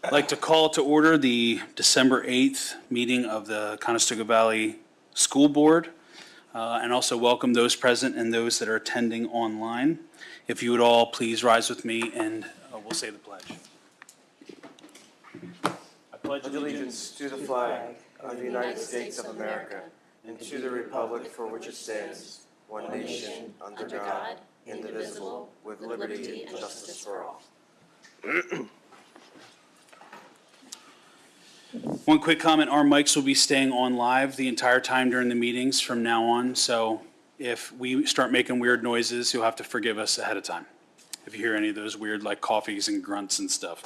I'd like to call to order the December 8th meeting of the Conestoga Valley School Board, and also welcome those present and those that are attending online. If you would all please rise with me and we'll say the pledge. I pledge allegiance to the flag of the United States of America and to the republic for which it stands, one nation, under God, indivisible, with liberty and justice for all. One quick comment, our mics will be staying on live the entire time during the meetings from now on, so if we start making weird noises, you'll have to forgive us ahead of time. If you hear any of those weird like coughies and grunts and stuff,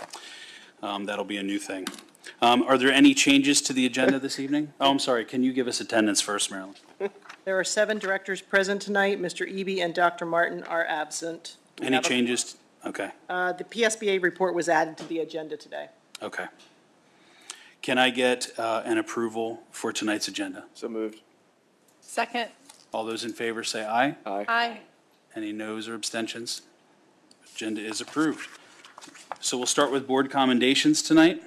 that'll be a new thing. Are there any changes to the agenda this evening? Oh, I'm sorry, can you give us attendance first, Marilyn? There are 7 directors present tonight. Mr. Eby and Dr. Martin are absent. Any changes? Okay. The PSBA report was added to the agenda today. Okay. Can I get an approval for tonight's agenda? So moved. Second. All those in favor say aye. Aye. Aye. Any noes or abstentions? Agenda is approved. So we'll start with board commendations tonight.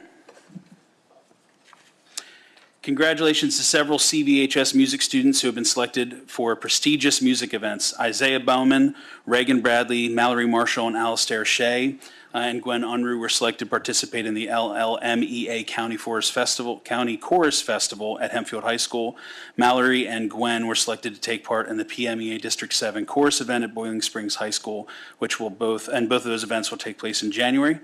Congratulations to several CVHS music students who have been selected for prestigious music events. Isaiah Bauman, Reagan Bradley, Mallory Marshall, and Alastair Shea, and Gwen Unruh were selected to participate in the LLMEA County Chorus Festival at Hempfield High School. Mallory and Gwen were selected to take part in the PMEA District 7 Chorus event at Boiling Springs High School, both of those events will take place in January.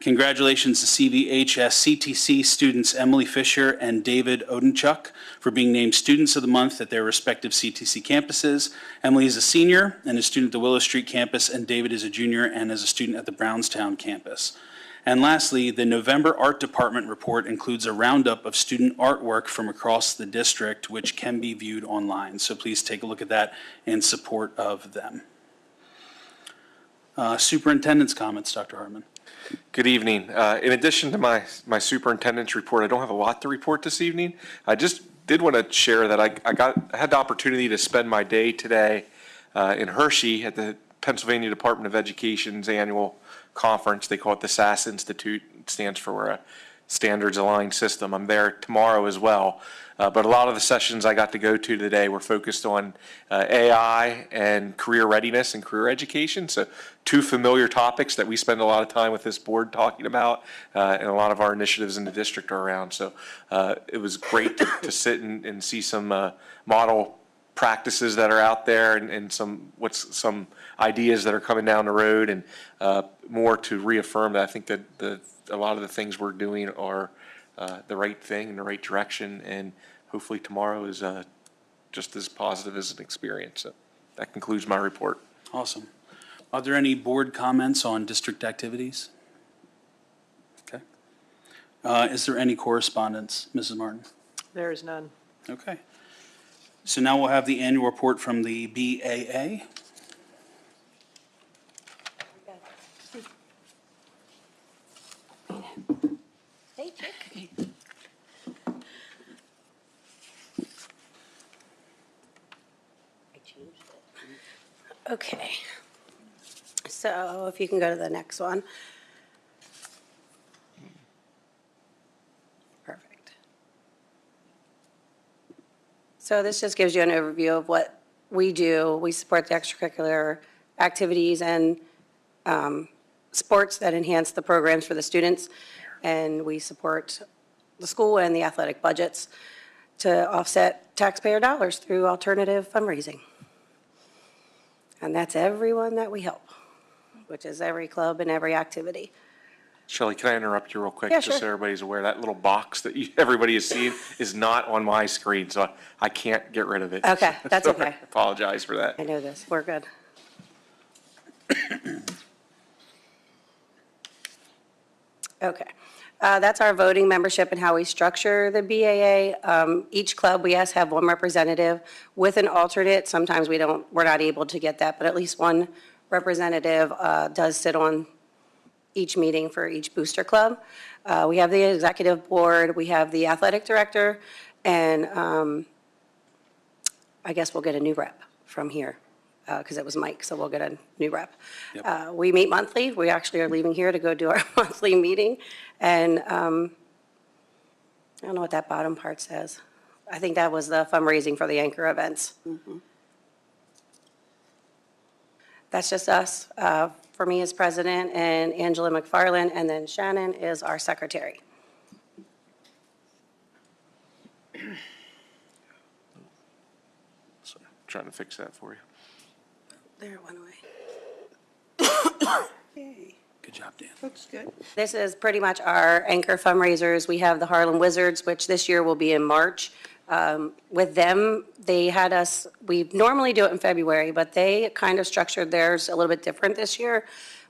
Congratulations to CVHS CTC students Emily Fisher and David Odenchuk for being named Students of the Month at their respective CTC campuses. Emily is a senior and a student at the Willow Street campus, and David is a junior and is a student at the Brownstown campus. And lastly, the November Art Department report includes a roundup of student artwork from across the district, which can be viewed online. So please take a look at that in support of them. Superintendent's comments, Dr. Hartman. Good evening. In addition to my superintendent's report, I don't have a lot to report this evening. I just did want to share that I had the opportunity to spend my day today in Hershey at the Pennsylvania Department of Education's annual conference. They call it the SAS Institute. It stands for Standards Aligned System. I'm there tomorrow as well. But a lot of the sessions I got to go to today were focused on AI and career readiness and career education. So 2 familiar topics that we spend a lot of time with this board talking about, and a lot of our initiatives in the district are around. So it was great to sit and see some model practices that are out there, and some ideas that are coming down the road, and more to reaffirm that I think that a lot of the things we're doing are the right thing in the right direction, and hopefully tomorrow is just as positive as an experience. So that concludes my report. Awesome. Are there any board comments on district activities? Okay. Is there any correspondence, Mrs. Martin? There is none. Okay. So now we'll have the annual report from the BAA. Hey, Chick. Okay, so if you can go to the next one. Perfect. So this just gives you an overview of what we do. We support the extracurricular activities and sports that enhance the programs for the students, and we support the school and the athletic budgets to offset taxpayer dollars through alternative fundraising. And that's everyone that we help, which is every club and every activity. Shelley, can I interrupt you real quick? Yeah, just sure. so everybody's aware, that little box that everybody is seeing is not on my screen, so I can't get rid of it. Okay, that's So okay. I apologize for that. I know this, we're good. Okay, that's our voting membership and how we structure the BAA. Each club, we have 1 representative with an alternate. Sometimes we're not able to get that, but at least 1 representative does sit on each meeting for each booster club. We have the executive board, we have the athletic director, and I guess we'll get a new rep from here. because it was Mike, so we'll get a new rep. Yep. We meet monthly. We actually are leaving here to go do our monthly meeting. And I don't know what that bottom part says. I think that was the fundraising for the anchor events. That's just us, for me as president, and Angela McFarland, and then Shannon is our secretary. So, trying to fix that for you. There it went away. Okay, Good job, Dan. looks good. This is pretty much our anchor fundraisers. We have the Harlem Wizards, which this year will be in March. With them, they had us, we normally do it in February, but they kind of structured theirs a little bit different this year.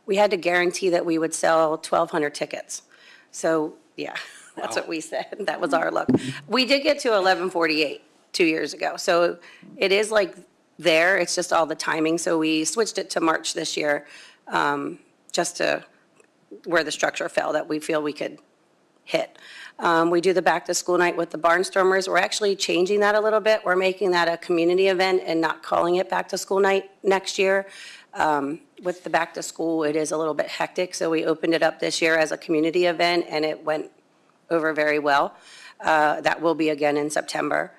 We had to guarantee that we would sell 1,200 tickets. So, yeah, that's what we said. That was our luck. We did get to 1148 2 years ago. So it is like there, it's just all the timing. So we switched it to March this year, just to where the structure fell that we feel we could hit. We do the back-to-school night with the Barnstormers. We're actually changing that a little bit. We're making that a community event and not calling it back-to-school night next year. With the back-to-school, it is a little bit hectic, so we opened it up this year as a community event, and it went over very well. That will be again in September.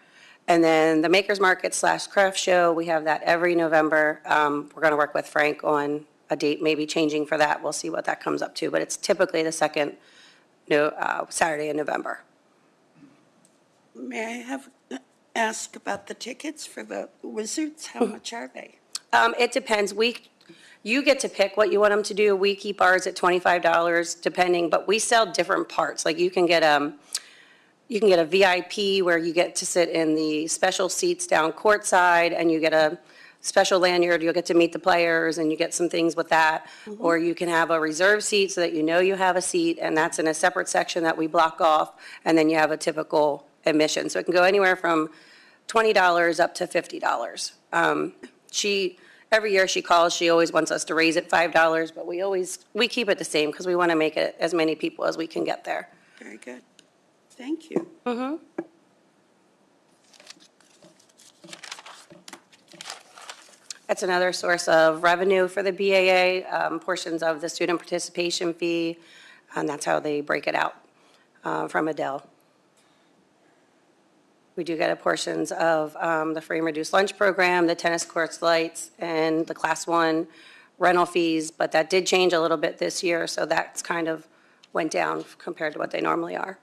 And then the Makers Market / Craft Show, we have that every November. We're going to work with Frank on a date maybe changing for that. We'll see what that comes up to, but it's typically the second Saturday in November. May I ask about the tickets for the Wizards? How much are they? It depends. You get to pick what you want them to do. We keep ours at $25 depending, but we sell different parts. Like you can get a VIP where you get to sit in the special seats down courtside, and you get a special lanyard, you'll get to meet the players, and you get some things with that. Or you can have a reserve seat so that you know you have a seat, and that's in a separate section that we block off, and then you have a typical admission. So it can go anywhere from $20 up to $50. Every year she calls, she always wants us to raise it $5, but we keep it the same because we want to make it as many people as we can get there. Very good. Thank you. That's another source of revenue for the BAA, portions of the student participation fee, and that's how they break it out from Adele. We do get portions of the free and reduced lunch program, the tennis courts lights, and the Class 1 rental fees, but that did change a little bit this year, so that's kind of went down compared to what they normally are.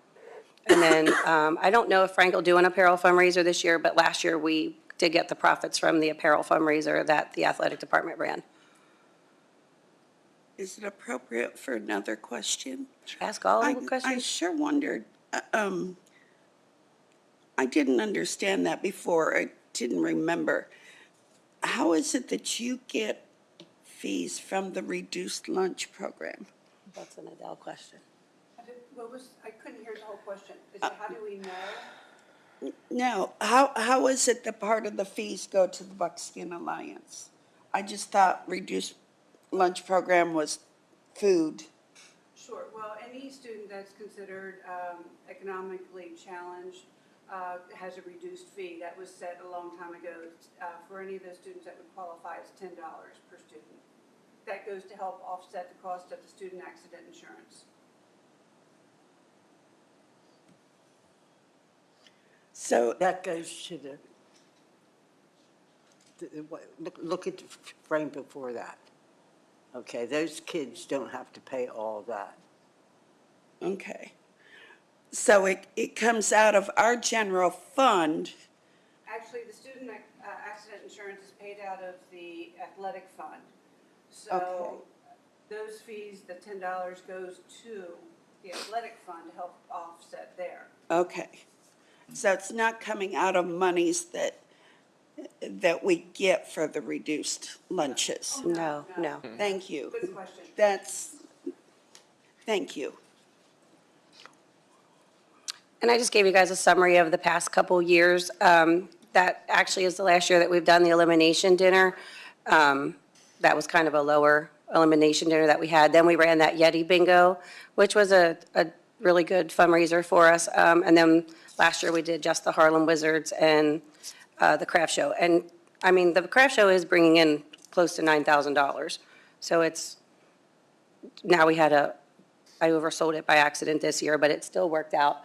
And then I don't know if Frank will do an apparel fundraiser this year, but last year we did get the profits from the apparel fundraiser that the athletic department ran. Is it appropriate for another question? Ask all the I questions. sure wondered, I didn't understand that before. I didn't remember. How is it that you get fees from the reduced lunch program? That's an Adele question. I couldn't hear the whole question. Is it how do we know? No, how is it that part of the fees go to the Buckskin Alliance? I just thought reduced lunch program was food. Sure. Well, any student that's considered economically challenged has a reduced fee. That was set a long time ago. For any of those students that would qualify, it's $10 per student. That goes to help offset the cost of the student accident insurance. So That goes to look at the frame before that. Okay, those kids don't have to pay all that. okay. So it comes out of our general fund. Actually, the student accident insurance is paid out of the athletic fund. So Okay. those fees, the $10 goes to the athletic fund to help offset there. Okay. So it's not coming out of monies that we get for the reduced lunches. No. Thank you. Good question. Thank you. And I just gave you guys a summary of the past couple years. That actually is the last year that we've done the elimination dinner. That was kind of a lower elimination dinner that we had. Then we ran that Yeti bingo, which was a really good fundraiser for us. And then last year we did just the Harlem Wizards and the craft show. And I mean, the craft show is bringing in close to $9,000. So it's, now I oversold it by accident this year, but it still worked out.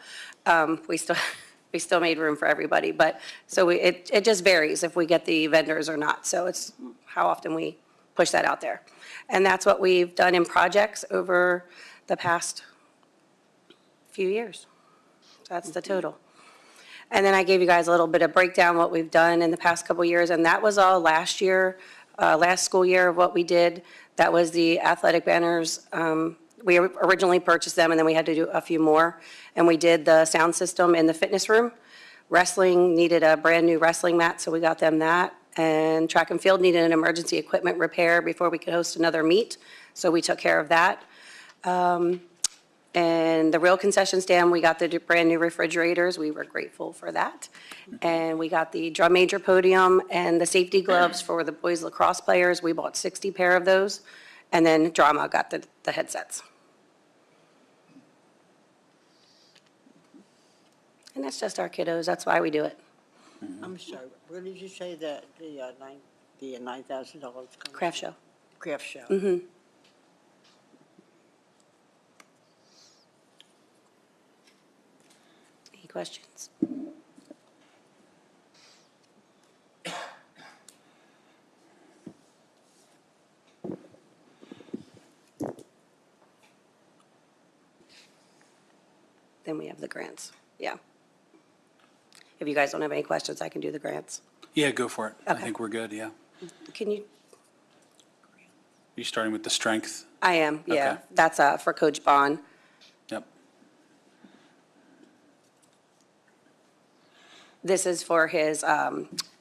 We still made room for everybody, but, so it just varies if we get the vendors or not. So it's how often we push that out there. And that's what we've done in projects over the past few years. So that's the total. And then I gave you guys a little bit of breakdown what we've done in the past couple of years, and that was all last year, last school year of what we did. That was the athletic banners. We originally purchased them, and then we had to do a few more. And we did the sound system in the fitness room. Wrestling needed a brand-new wrestling mat, so we got them that. And track and field needed an emergency equipment repair before we could host another meet, so we took care of that. And the real concession stand, we got the brand-new refrigerators. We were grateful for that. And we got the drum major podium and the safety gloves for the boys lacrosse players. We bought 60 pair of those. And then drama got the headsets. And that's just our kiddos. That's why we do it. I'm sorry, where did you say that the $9,000 comes from? Craft show. Craft show. Mm-hmm. Any questions? Then we have the grants. Yeah. If you guys don't have any questions, I can do the grants. Yeah, go for it. I Okay. think we're good, yeah. Can you? You starting with the strength? I am, yeah. Okay. That's for Coach Bond. Yep. This is for his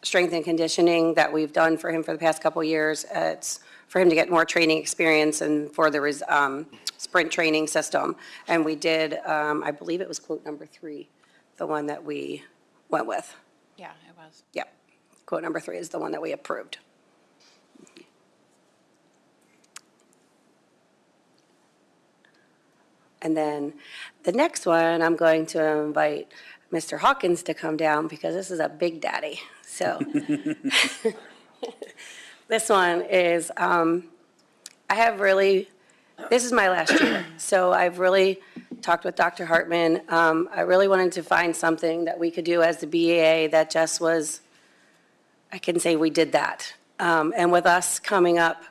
strength and conditioning that we've done for him for the past couple years. It's for him to get more training experience and for the sprint training system. And we did, I believe it was quote number 3, the one that we went with. Yeah, it was. Yep. Quote number 3 is the one that we approved. And then the next one, I'm going to invite Mr. Hawkins to come down because this is a big daddy. So this one is, this is my last year. So I've really talked with Dr. Hartman. I really wanted to find something that we could do as the BAA that just was, I can say we did that. And with us coming up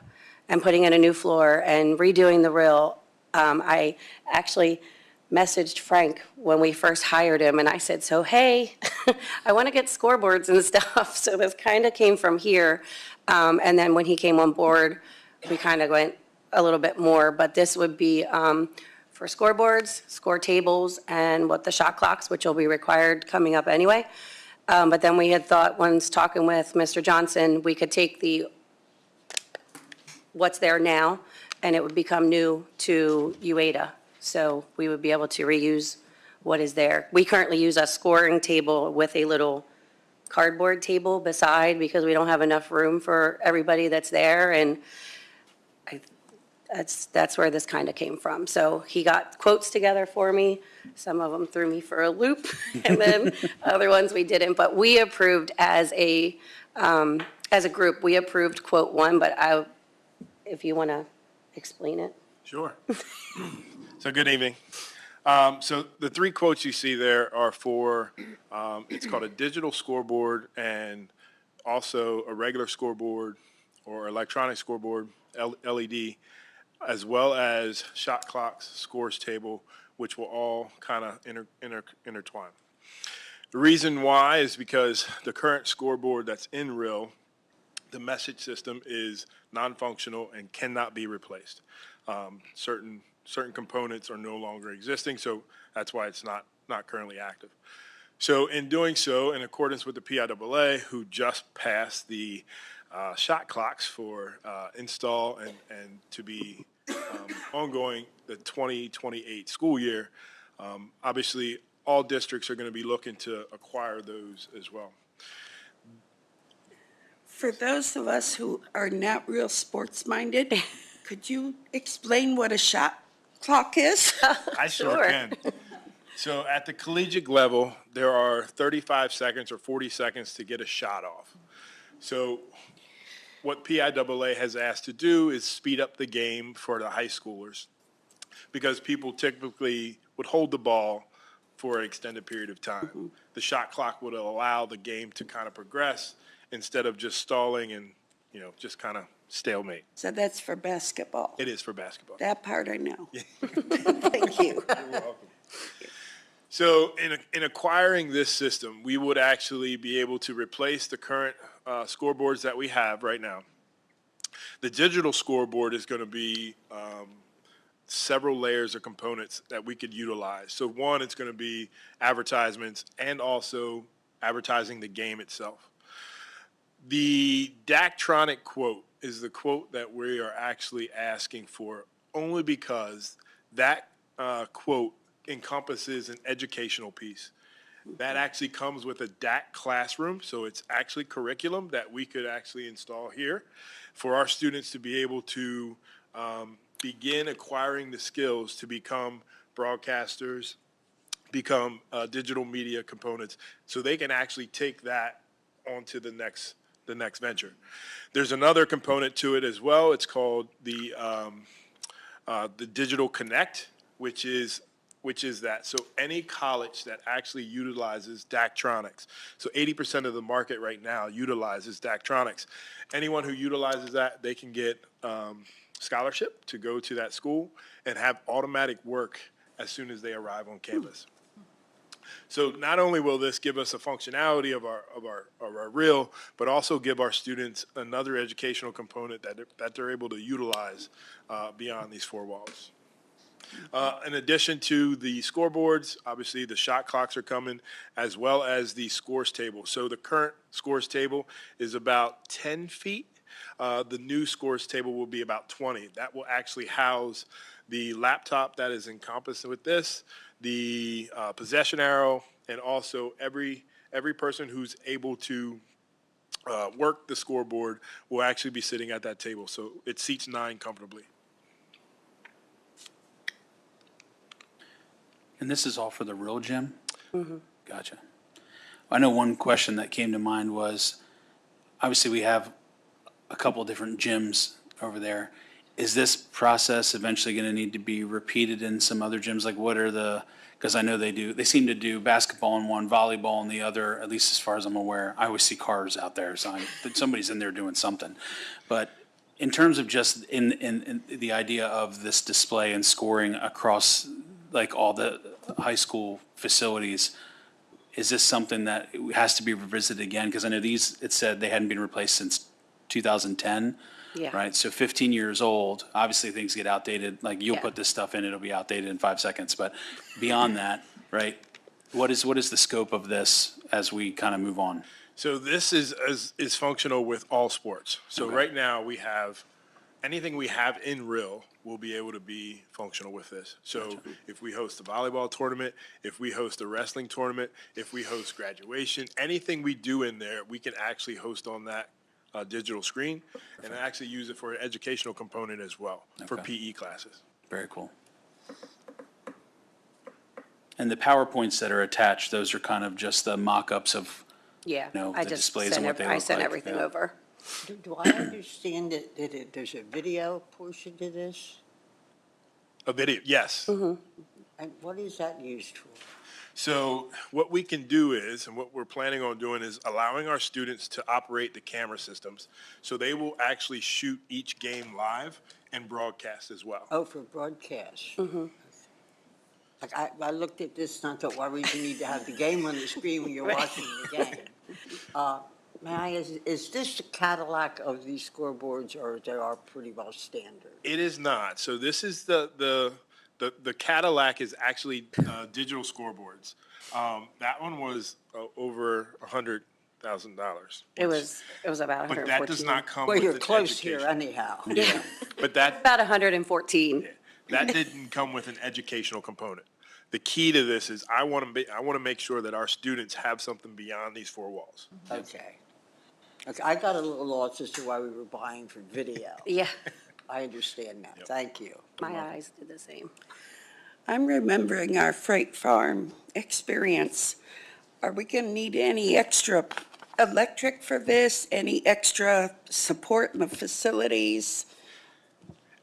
and putting in a new floor and redoing the reel, I actually messaged Frank when we first hired him, and I said, so hey, I want to get scoreboards and stuff. So this kind of came from here. And then when he came on board, we kind of went a little bit more, but this would be for scoreboards, score tables, and what the shot clocks, which will be required coming up anyway. But then we had thought, once talking with Mr. Johnson, we could take what's there now, and it would become new to UADA. So we would be able to reuse what is there. We currently use a scoring table with a little cardboard table beside because we don't have enough room for everybody that's there, and that's where this kind of came from. So he got quotes together for me. Some of them threw me for a loop, and then other ones we didn't. But we approved as a group, we approved quote 1, but if you want to explain it. Sure. So good evening. So the 3 quotes you see there are for, it's called a digital scoreboard and also a regular scoreboard or electronic scoreboard, LED, as well as shot clocks, scores table, which will all kind of intertwine. The reason why is because the current scoreboard that's in RIL, the message system is non-functional and cannot be replaced. Certain components are no longer existing, so that's why it's not currently active. So in doing so, in accordance with the PIAA, who just passed the shot clocks for install and to be ongoing the 2028 school year, obviously all districts are going to be looking to acquire those as well. For those of us who are not real sports-minded, could you explain what a shot clock is? I sure can. So at the collegiate level, there are 35 seconds or 40 seconds to get a shot off. So what PIAA has asked to do is speed up the game for the high schoolers, because people typically would hold the ball for an extended period of time. The shot clock would allow the game to kind of progress instead of just stalling and, just kind of stalemate. So that's for basketball. It is for basketball. That part I know. Thank you. So in acquiring this system, we would actually be able to replace the current scoreboards that we have right now. The digital scoreboard is going to be several layers of components that we could utilize. So one, it's going to be advertisements and also advertising the game itself. The Daktronic quote is the quote that we are actually asking for, only because that quote encompasses an educational piece. That actually comes with a DAC classroom, so it's actually curriculum that we could actually install here for our students to be able to begin acquiring the skills to become broadcasters, become digital media components, so they can actually take that onto the next venture. There's another component to it as well. It's called the Digital Connect, which is that. So any college that actually utilizes Daktronics, so 80% of the market right now utilizes Daktronics. Anyone who utilizes that, they can get scholarship to go to that school and have automatic work as soon as they arrive on campus. So not only will this give us a functionality of our reel, but also give our students another educational component that they're able to utilize beyond these four walls. In addition to the scoreboards, obviously the shot clocks are coming, as well as the scores table. So the current scores table is about 10 feet. The new scores table will be about 20. That will actually house the laptop that is encompassed with this, the possession arrow, and also every person who's able to work the scoreboard will actually be sitting at that table. So it seats 9 comfortably. And this is all for the real gym? Mm-hmm. Gotcha. I know one question that came to mind was, obviously we have a couple different gyms over there. Is this process eventually going to need to be repeated in some other gyms? Like what are because I know they seem to do basketball in one, volleyball in the other, at least as far as I'm aware. I always see cars out there, so somebody's in there doing something. But in terms of just in the idea of this display and scoring across like all the high school facilities, is this something that has to be revisited again? Because I know it said they hadn't been replaced since 2010. Yeah. Right, so 15 years old, obviously things get outdated, like you'll Yeah. put this stuff in, it'll be outdated in 5 seconds, but beyond that, right, what is the scope of this as we kind of move on? So this is functional with all sports. So Okay. right now we have, anything we have in real will be able to be functional with this. So if we host a volleyball tournament, if we host a wrestling tournament, if we host graduation, anything we do in there, we can actually host on that digital screen and actually use it for an educational component as well for PE classes. Very cool. And the PowerPoints that are attached, those are kind of just the mock-ups of, Yeah, No, I the just displays sent, and what they I look sent like, everything yeah. over. Do I understand that there's a video portion to this? A video, yes. Mm-hmm. And what is that used for? So what we can do is, and what we're planning on doing is allowing our students to operate the camera systems. So they will actually shoot each game live and broadcast as well. Oh, for broadcast? Mm-hmm. Like, I looked at this and I thought, why would you need to have the game on the screen when you're watching the game? May I, is this the Cadillac of these scoreboards, or they are pretty well standard? It is not. So this is the Cadillac is actually digital scoreboards. That one was over $100,000. It was about But 114. that does not come Well, with you're an close here education. anyhow. Yeah, but that About 114. that didn't come with an educational component. The key to this is I want to make sure that our students have something beyond these four walls. Okay. Okay, I got a little lost as to why we were buying for video. Yeah, I understand now. Thank you. my eyes did the same. I'm remembering our freight farm experience. Are we going to need any extra electric for this? Any extra support in the facilities?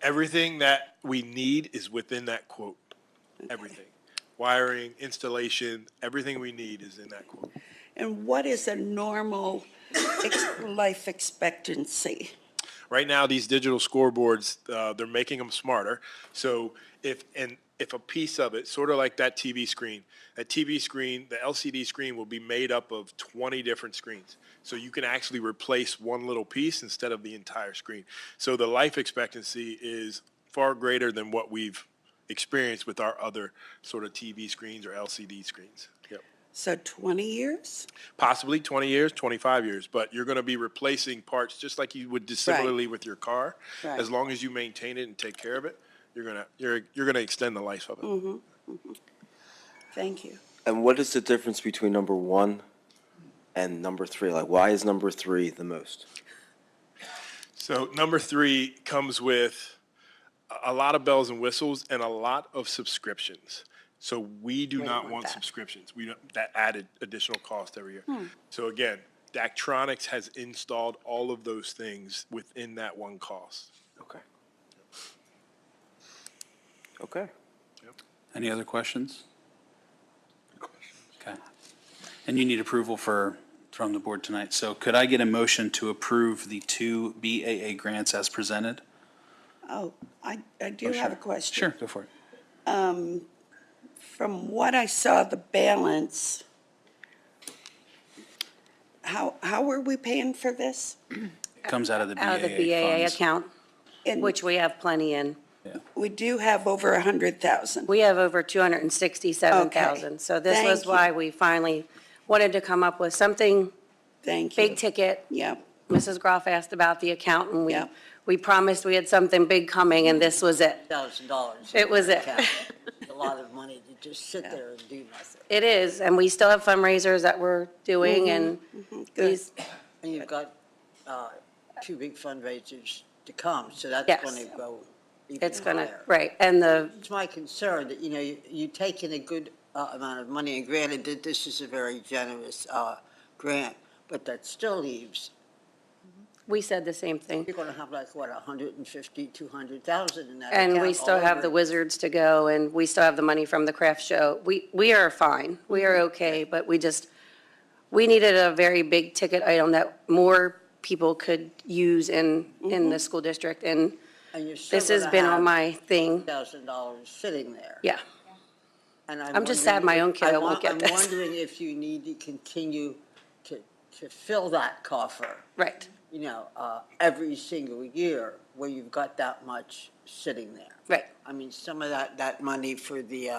Everything that we need is within that quote. Everything. Wiring, installation, everything we need is in that quote. And what is a normal life expectancy? Right now, these digital scoreboards, they're making them smarter. So if a piece of it, sort of like that TV screen, the LCD screen will be made up of 20 different screens. So you can actually replace one little piece instead of the entire screen. So the life expectancy is far greater than what we've experienced with our other sort of TV screens or LCD screens. Yep. So 20 years? Possibly 20 years, 25 years, but you're going to be replacing parts just like you would do similarly with your car. Right. As long as you maintain it and take care of it, you're gonna extend the life of it. Thank you. And what is the difference between number 1 and number 3? Like, why is number 3 the most? So number 3 comes with a lot of bells and whistles and a lot of subscriptions. So we do not want subscriptions. We don't, that added additional cost every year. So again, Daktronics has installed all of those things within that one cost. Okay. Okay. Any other questions? Okay. And you need approval from the board tonight. So could I get a motion to approve the 2 BAA grants as presented? Oh, I do have a question. Sure, go for it. From what I saw, the balance, how were we paying for this? Comes out of the BAA Out of the BAA funds. account, And which we have plenty in. we do have over 100,000. We have over 267,000. Okay. So this was Thank you. why we finally wanted to come up with something Thank you. big ticket. Yeah, Mrs. Groff asked about the account, and Yeah. we promised we had something big coming, and this was it. $1,000. It was it. A lot of money to just sit there and do nothing. It is, and we still have fundraisers that we're doing, and good. these, And you've got 2 big fundraisers to come, so that's Yes. going to go even it's gonna, higher. right, and It's my concern that, you take in a good amount of money, and granted that this is a very generous grant, but that still leaves, we said the same thing. you're going to have like, what, 150, 200,000 in that And account we still all have the over. Wizards to go, and we still have the money from the craft show. We are fine, we are okay, but we needed a very big ticket item that more people could use in the school district, and And you're still this has gonna been on have my thing, $1,000 sitting there. yeah. And I'm just sad my own kiddo won't get this. I'm wondering if you need to continue to fill that coffer, Right, every single year where you've got that much sitting there. right. I mean, some of that money for the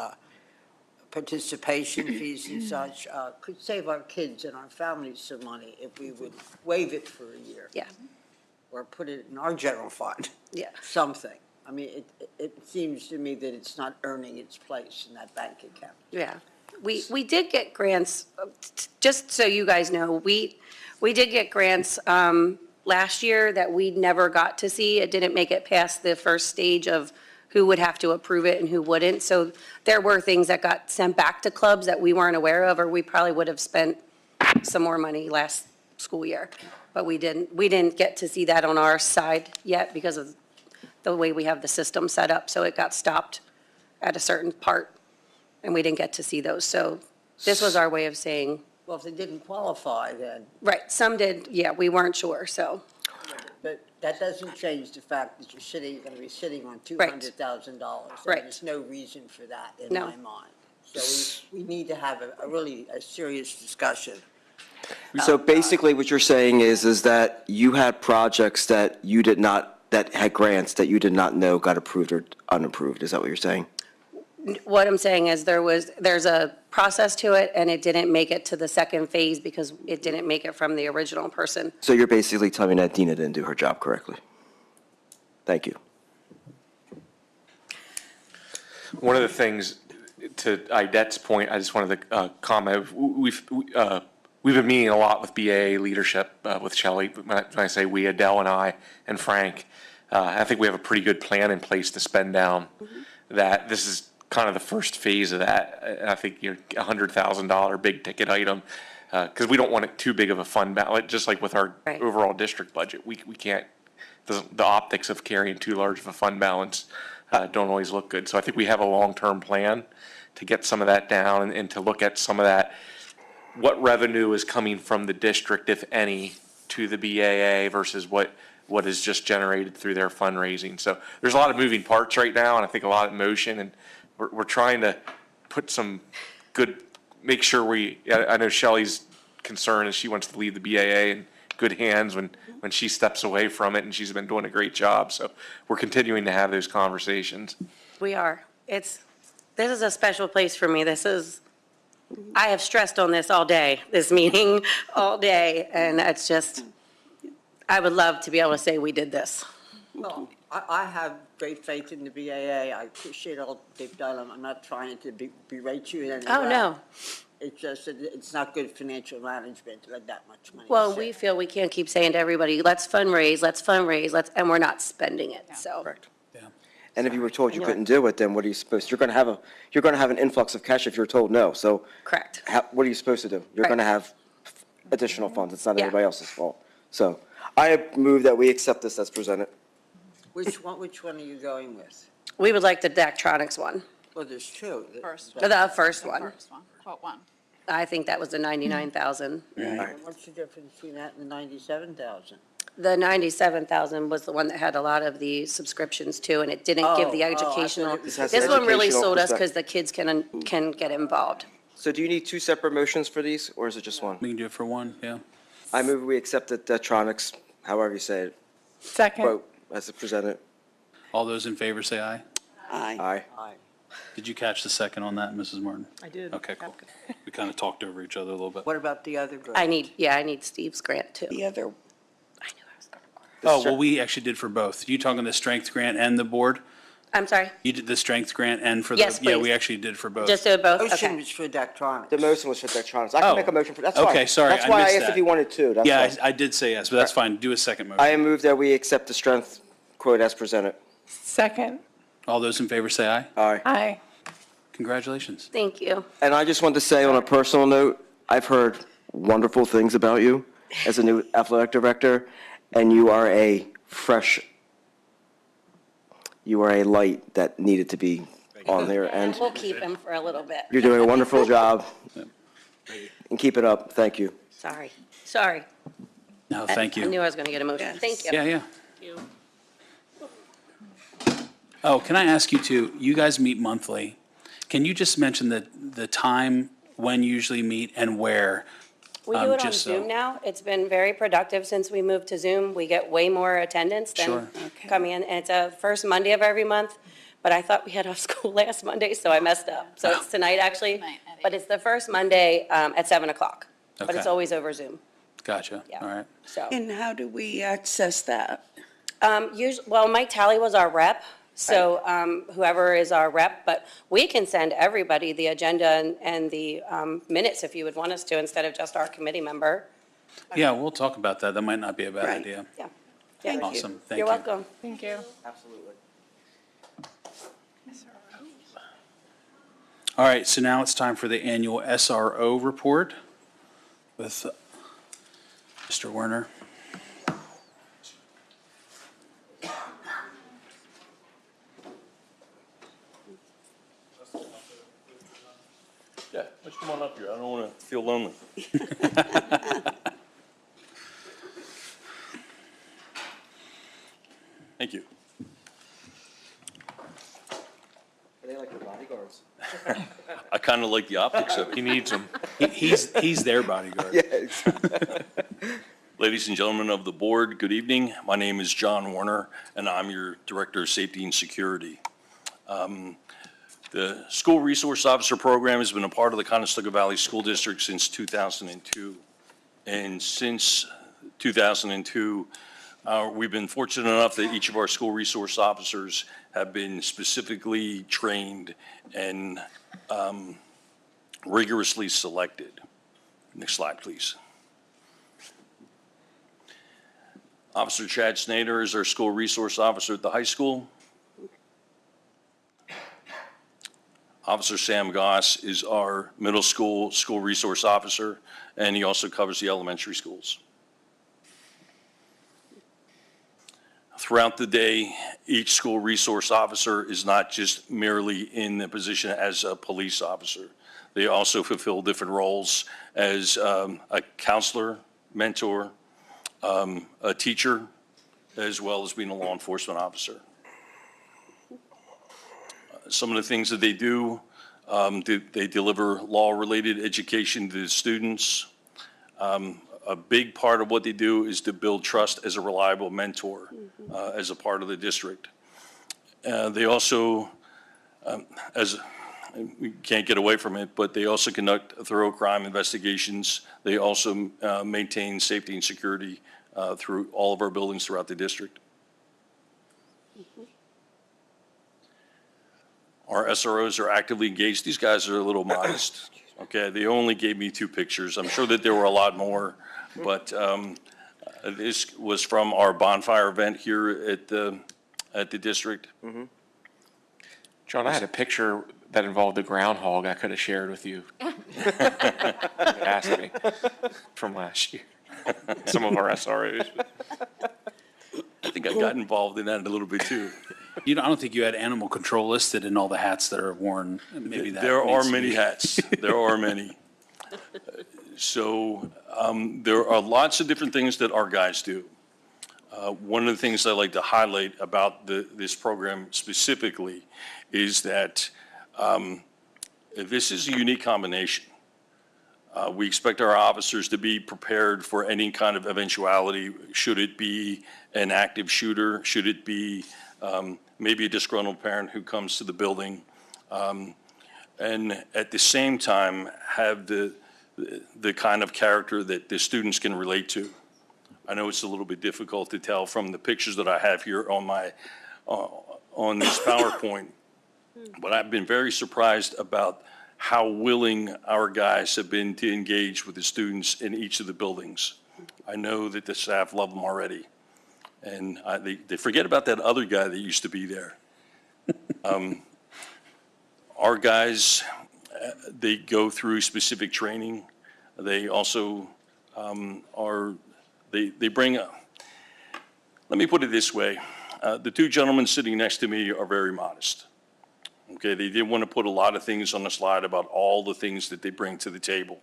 participation fees and such could save our kids and our families some money if we would waive it for a year. Yeah. Or put it in our general fund, Yeah, something. I mean, it seems to me that it's not earning its place in that bank account. yeah. We did get grants, just so you guys know, we did get grants last year that we never got to see. It didn't make it past the first stage of who would have to approve it and who wouldn't. So there were things that got sent back to clubs that we weren't aware of, or we probably would have spent some more money last school year. But we didn't get to see that on our side yet because of the way we have the system set up. So it got stopped at a certain part, and we didn't get to see those. So this was our way of saying, Well, if they didn't qualify, then, right, some did, yeah, we weren't sure, so, but that doesn't change the fact that you're going to be sitting on Right. $200,000. Right. There's no reason for that in No. my mind. So we need to have a serious discussion. So basically what you're saying is that you had projects that you did not, that had grants that you did not know got approved or unapproved. Is that what you're saying? what I'm saying is there's a process to it, and it didn't make it to the second phase because it didn't make it from the original person. So you're basically telling me that Dina didn't do her job correctly. Thank you. One of the things, to Idette's point, I just wanted to comment, we've been meeting a lot with BAA leadership, with Shelley, when I say we, Adele and I, and Frank. I think we have a pretty good plan in place to spend down that. This is kind of the first phase of that. I think $100,000 big ticket item. because we don't want it too big of a fund balance, just like with our Right. overall district budget. We can't, the optics of carrying too large of a fund balance don't always look good. So I think we have a long-term plan to get some of that down and to look at some of that, what revenue is coming from the district, if any, to the BAA versus what is just generated through their fundraising. So there's a lot of moving parts right now, and I think a lot of motion, and we're trying to put some good, make sure I know Shelley's concern is she wants to leave the BAA in good hands when she steps away from it, and she's been doing a great job. So we're continuing to have those conversations. We are. This is a special place for me. I have stressed on this all day, this meeting all day, and it's just, I would love to be able to say we did this. Well, I have great faith in the BAA. I appreciate all they've done. I'm not trying to berate you in any way. Oh, no. It's just that it's not good financial management to let that much money Well, sit. we feel we can't keep saying to everybody, let's fundraise, and we're not spending it, so. Correct. And if you were told you couldn't do it, then what are you supposed, you're going to have an influx of cash if you're told no. So Correct. what are you supposed to do? You're Right. going to have additional funds. It's not Yeah. anybody else's fault. So I move that we accept this as presented. Which one are you going with? We would like the Daktronics one, Well, there's two. First the first one. First one. Quote one. I think that was the 99,000. What's the difference between that and the 97,000? The 97,000 was the one that had a lot of the subscriptions too, and it didn't give the Oh, I thought educational. it was- has This one really educational sold us because perspective. the kids can get involved. So do you need two separate motions for these, or is it just one? We can do it for one, yeah. I move we accept the Detronics, however you say it, Second. quote, as presented. All those in favor say aye. Aye. Aye. Aye. Did you catch the second on that, Mrs. Martin? I did. Okay, cool. We kind of talked over each other a little bit. What about the other group? I need Steve's grant too. The other, I knew I was gonna. Oh, well, we actually did for both. You talking the strength grant and the board? I'm sorry, You did the strength grant and for the? Yes, Yeah, please. we actually did for both. just do both, Motion okay. was for Daktronics. The motion was for Detronics. I Oh. can make a motion for, that's fine. Okay, sorry, That's I why I missed asked that. if you wanted two, that's Yeah, fine. I did say yes, but that's fine. Do a second motion. I move that we accept the strength quote as presented. Second. All those in favor say aye. Aye. Aye. Congratulations. Thank you. And I just want to say on a personal note, I've heard wonderful things about you as a new athletic director, and you are a light that needed to be on there, and We'll keep him for a little bit. you're doing a wonderful job. And keep it up. Thank you. Sorry. No, thank I you. knew I was gonna get a motion. Yes. Thank you. Yeah, yeah. Oh, can I ask you to, you guys meet monthly. Can you just mention the time, when you usually meet and where? We do it on just so- Zoom now. It's been very productive since we moved to Zoom. We get way more attendance Sure. than coming in. And it's a first Monday of every month, but I thought we had off school last Monday, so I messed up. So it's tonight, actually. Tonight at But it's the first Monday at 7 o'clock. But it's Okay. always over Zoom, Gotcha, Yeah. all right. so. and how do we access that? Well, Mike Talley was our rep, so whoever is our rep, but we can send everybody the agenda and the minutes if you would want us to, instead of just our committee member. Yeah, we'll talk about that. That might not be a bad Right. idea. Yeah. Thank you. Awesome, thank you. You're welcome. Thank you. Absolutely. All right, so now it's time for the annual SRO report with Mr. Werner. Yeah, let's come on up here. I don't want to feel lonely. Thank you. Are they like your bodyguards? I kind of like the optics of He it. needs them. He's their bodyguard. Yes. Ladies and gentlemen of the board, good evening. My name is John Warner, and I'm your Director of Safety and Security. The School Resource Officer Program has been a part of the Conestoga Valley School District since 2002. And since 2002, we've been fortunate enough that each of our school resource officers have been specifically trained and rigorously selected. Next slide, please. Officer Chad Snyder is our school resource officer at the high school. Officer Sam Goss is our middle school school resource officer, and he also covers the elementary schools. Throughout the day, each school resource officer is not just merely in the position as a police officer. They also fulfill different roles as a counselor, mentor, a teacher, as well as being a law enforcement officer. Some of the things that they do, they deliver law-related education to the students. A big part of what they do is to build trust as a reliable mentor as a part of the district. They also, we can't get away from it, but they also conduct thorough crime investigations. They also maintain safety and security through all of our buildings throughout the district. Our SROs are actively engaged. These guys are a little modest. Okay, they only gave me 2 pictures. I'm sure that there were a lot more, but this was from our bonfire event here at the district. John, I had a picture that involved a groundhog I could have shared with you. Asked me from last year. Some of our SROs. I think I got involved in that a little bit too. I don't think you had animal control listed in all the hats that are worn. Maybe that There are needs to many be- hats. There are many. So there are lots of different things that our guys do. One of the things I like to highlight about this program specifically is that this is a unique combination. We expect our officers to be prepared for any kind of eventuality. Should it be an active shooter? Should it be maybe a disgruntled parent who comes to the building? And at the same time, have the kind of character that the students can relate to. I know it's a little bit difficult to tell from the pictures that I have here on my on this PowerPoint, but I've been very surprised about how willing our guys have been to engage with the students in each of the buildings. I know that the staff love them already, and they forget about that other guy that used to be there. Our guys, they go through specific training. They also they bring a, let me put it this way. The 2 gentlemen sitting next to me are very modest. Okay, they didn't want to put a lot of things on the slide about all the things that they bring to the table.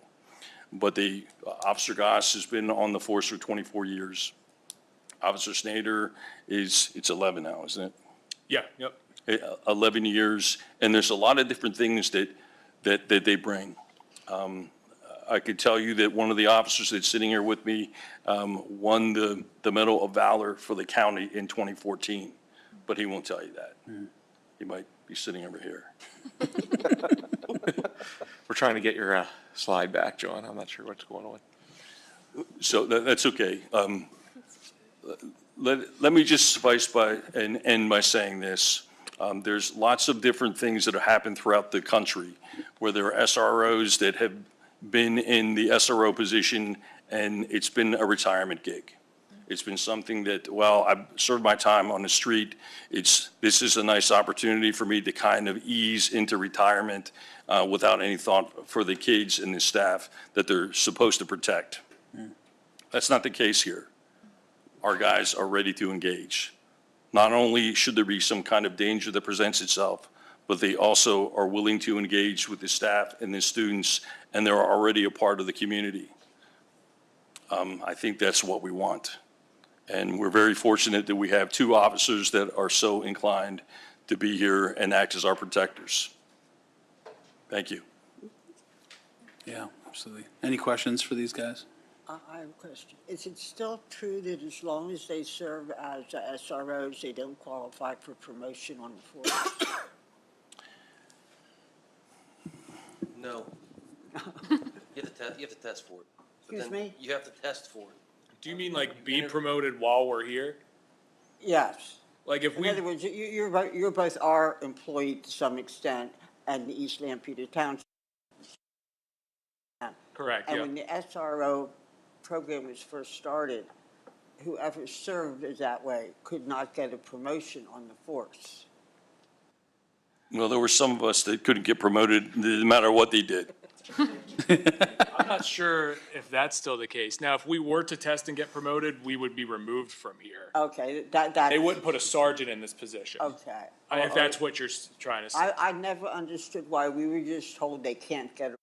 But Officer Goss has been on the force for 24 years. Officer Snyder it's 11 now, isn't it? Yeah, yep. 11 years, and there's a lot of different things that they bring. I could tell you that one of the officers that's sitting here with me won the Medal of Valor for the county in 2014, but he won't tell you that. He might be sitting over here. We're trying to get your slide back, John. I'm not sure what's going on. So that's okay. Let me just suffice by and end by saying this. There's lots of different things that have happened throughout the country where there are SROs that have been in the SRO position and it's been a retirement gig. It's been something that, well, I've served my time on the street. This is a nice opportunity for me to kind of ease into retirement without any thought for the kids and the staff that they're supposed to protect. That's not the case here. Our guys are ready to engage. Not only should there be some kind of danger that presents itself, but they also are willing to engage with the staff and the students, and they're already a part of the community. I think that's what we want. And we're very fortunate that we have 2 officers that are so inclined to be here and act as our protectors. Thank you. Yeah, absolutely. Any questions for these guys? I have a question. Is it still true that as long as they serve as SROs, they don't qualify for promotion on the force? No. You have to test for it. But Excuse then me? You have to test for it. Do you mean like be promoted while we're here? Yes. Like if In we, other words, you're both our employee to some extent and the East Lampeter Township. correct, And yeah. when the SRO program was first started, whoever served as that way could not get a promotion on the force. Well, there were some of us that couldn't get promoted no matter what they did. I'm not sure if that's still the case. Now, if we were to test and get promoted, we would be removed from here. Okay, that. They wouldn't put a sergeant in this position. Okay. If that's what you're trying to say. I never understood why we were just told they can't get.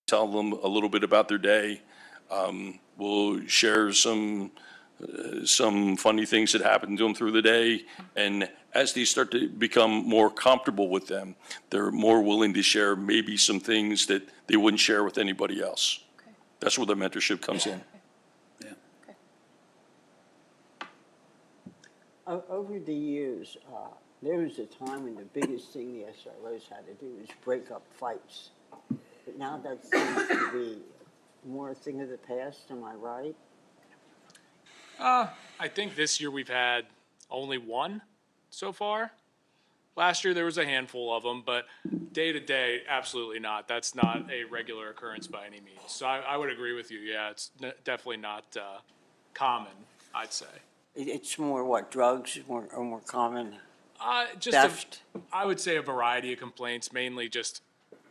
Tell them a little bit about their day. We'll share some funny things that happened to them through the day. And as they start to become more comfortable with them, they're more willing to share maybe some things that they wouldn't share with anybody else. That's where the mentorship comes in. Over the years, there was a time when the biggest thing the SROs had to do was break up fights. But now that seems to be more a thing of the past, am I right? I think this year we've had only one so far. Last year there was a handful of them, but day to day, absolutely not. That's not a regular occurrence by any means. So I would agree with you. Yeah, it's definitely not common, I'd say. It's more what, drugs are more common? Just Theft? I would say a variety of complaints, mainly just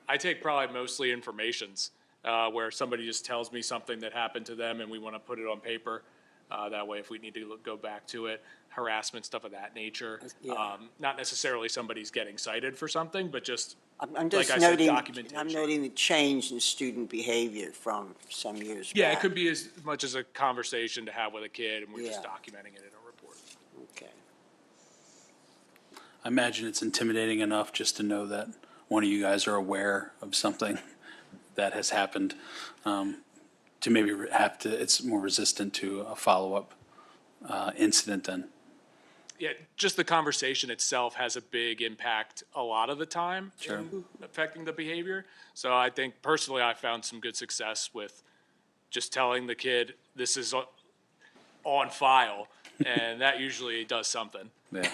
I take probably mostly informations, where somebody just tells me something that happened to them and we want to put it on paper. That way, if we need to go back to it, harassment, stuff of that nature. Yeah. Not necessarily somebody's getting cited for something, but just, I'm just like I said, noting, documentation. I'm noting the change in student behavior from some years back. Yeah, it could be as much as a conversation to have with a kid, and we're just Yeah. documenting it in a report. Okay. I imagine it's intimidating enough just to know that one of you guys are aware of something that has happened, to maybe have to, it's more resistant to a follow-up incident than. Yeah, just the conversation itself has a big impact a lot of the time in affecting the behavior. So I think personally, I found some good success with just telling the kid, this is on file, and that usually does something. Yeah.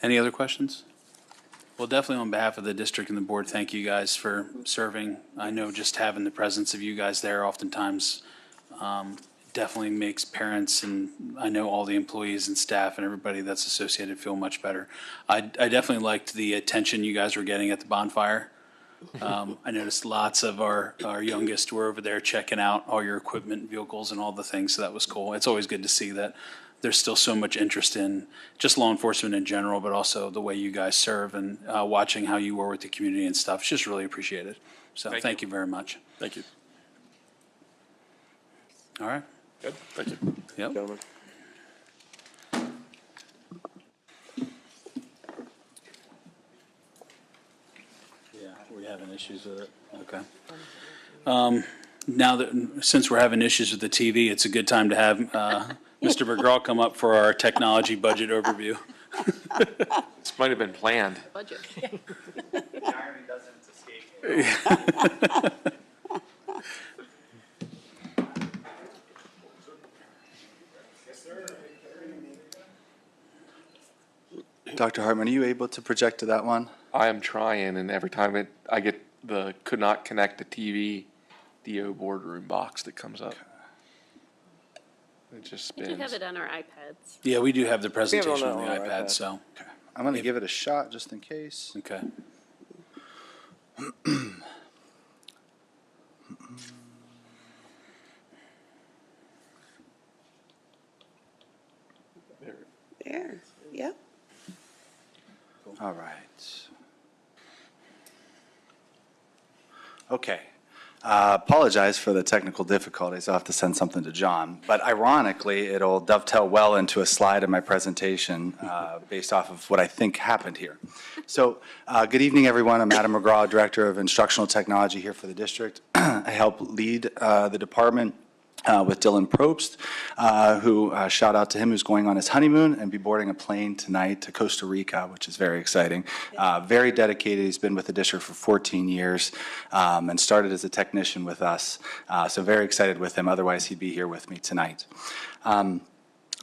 Any other questions? Well, definitely on behalf of the district and the board, thank you guys for serving. I know just having the presence of you guys there oftentimes definitely makes parents and I know all the employees and staff and everybody that's associated feel much better. I definitely liked the attention you guys were getting at the bonfire. I noticed lots of our youngest were over there checking out all your equipment, vehicles, and all the things, so that was cool. It's always good to see that there's still so much interest in just law enforcement in general, but also the way you guys serve and watching how you were with the community and stuff. It's just really appreciated. So thank you very much. Thank you. All right. Good, thank you. Yep. Gentlemen. Yeah, we're having issues with it. Okay. Now that, since we're having issues with the TV, it's a good time to have Mr. McGraw come up for our technology budget overview. This might have been planned. Budget. The irony doesn't escape. Dr. Hartman, are you able to project to that one? I am trying, and every time I get the could not connect to TV DO boardroom box that comes up. It just We spins. do have it on our iPads. Yeah, we do have the presentation on the our iPad, iPad. so, I'm going to give it a shot just in case. okay. There, yep. All right. Okay. Apologize for the technical difficulties. I'll have to send something to John. But ironically, it'll dovetail well into a slide in my presentation based off of what I think happened here. So good evening, everyone. I'm Adam McGraw, Director of Instructional Technology here for the district. I help lead the department with Dylan Probst, who, shout out to him, who's going on his honeymoon and be boarding a plane tonight to Costa Rica, which is very exciting. Very dedicated. He's been with the district for 14 years and started as a technician with us. So very excited with him. Otherwise, he'd be here with me tonight.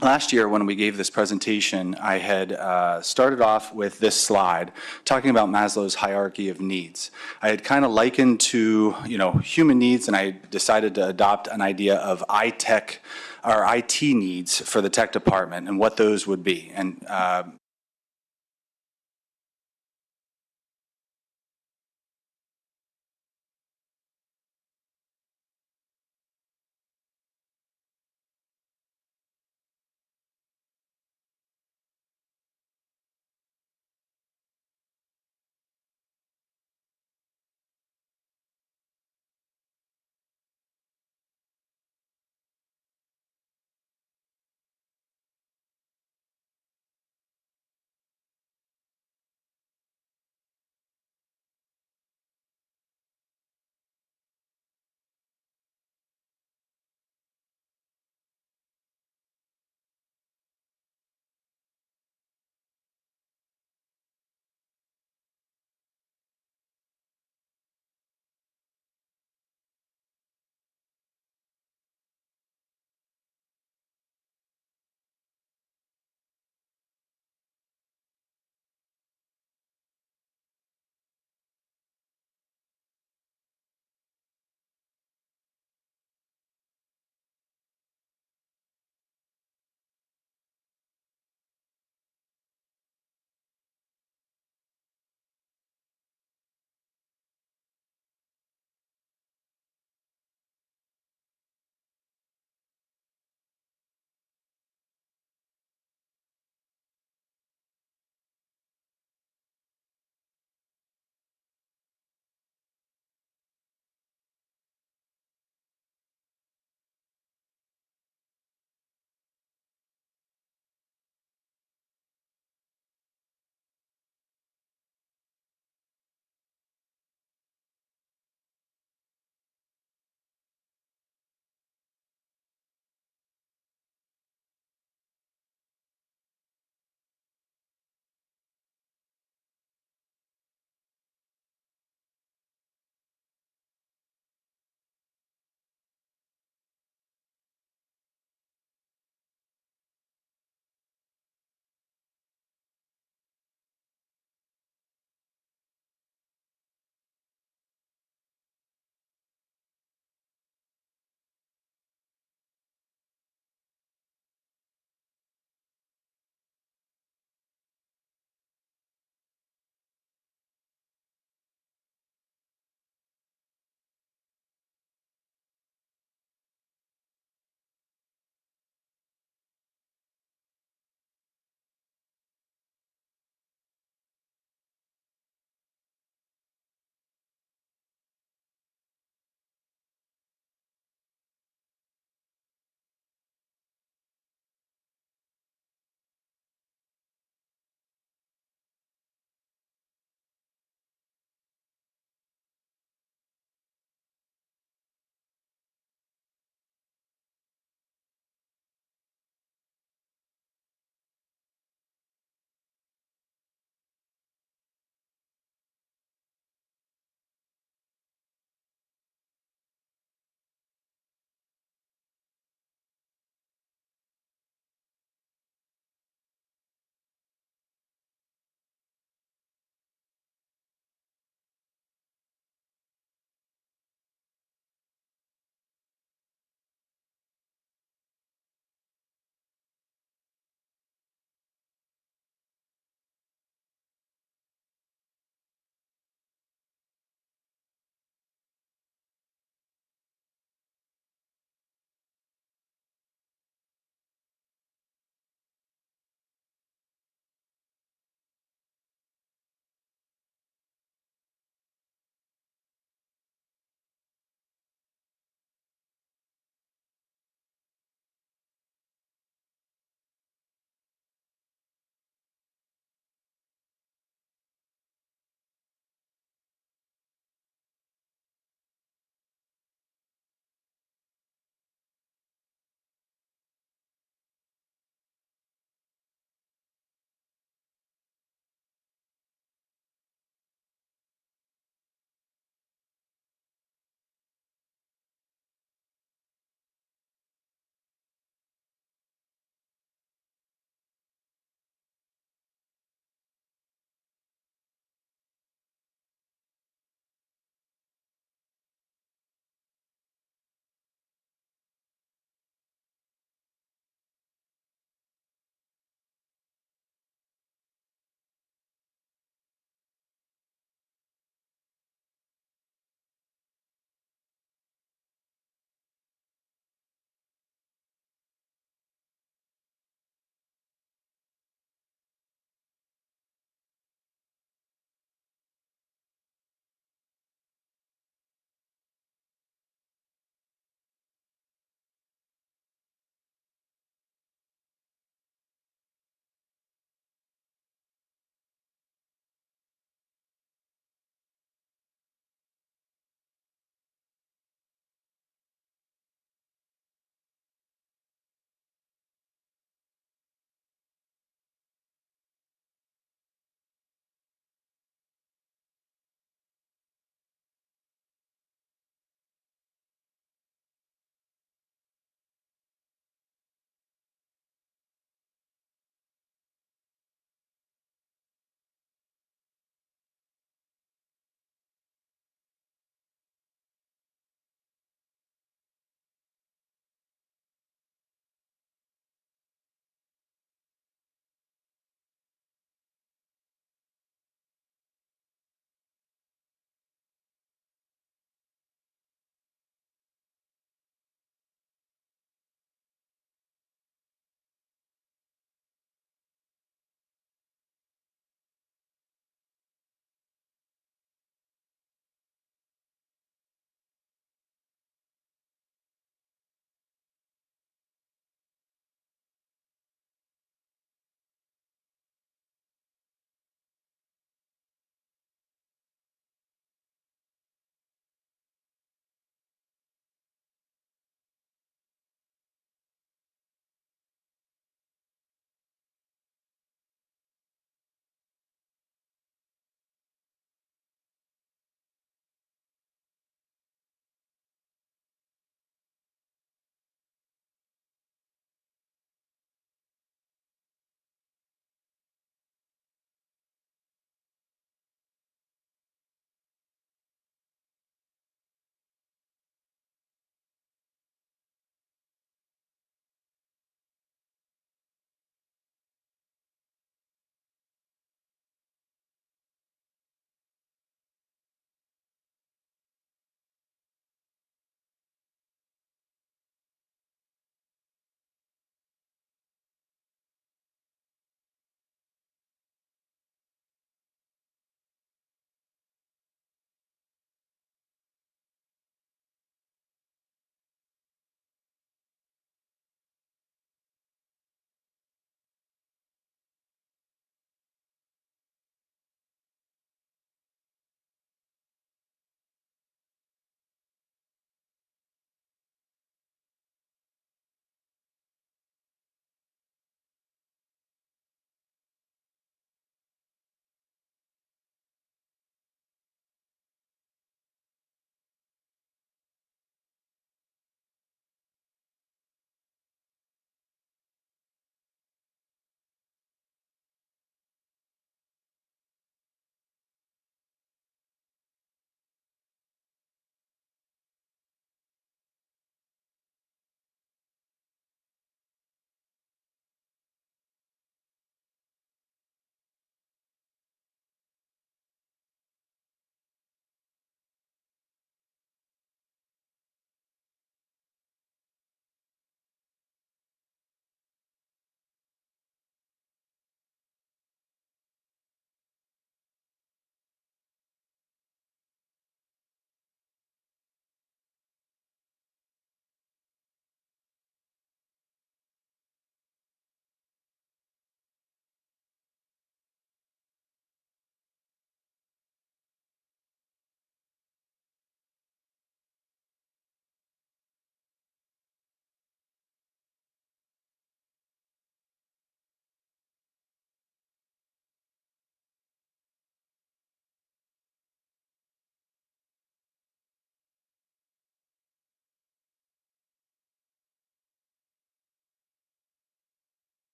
Last year, when we gave this presentation, I had started off with this slide talking about Maslow's hierarchy of needs. I had kind of likened to, human needs, and I decided to adopt an idea of IT needs for the tech department and what those would be. And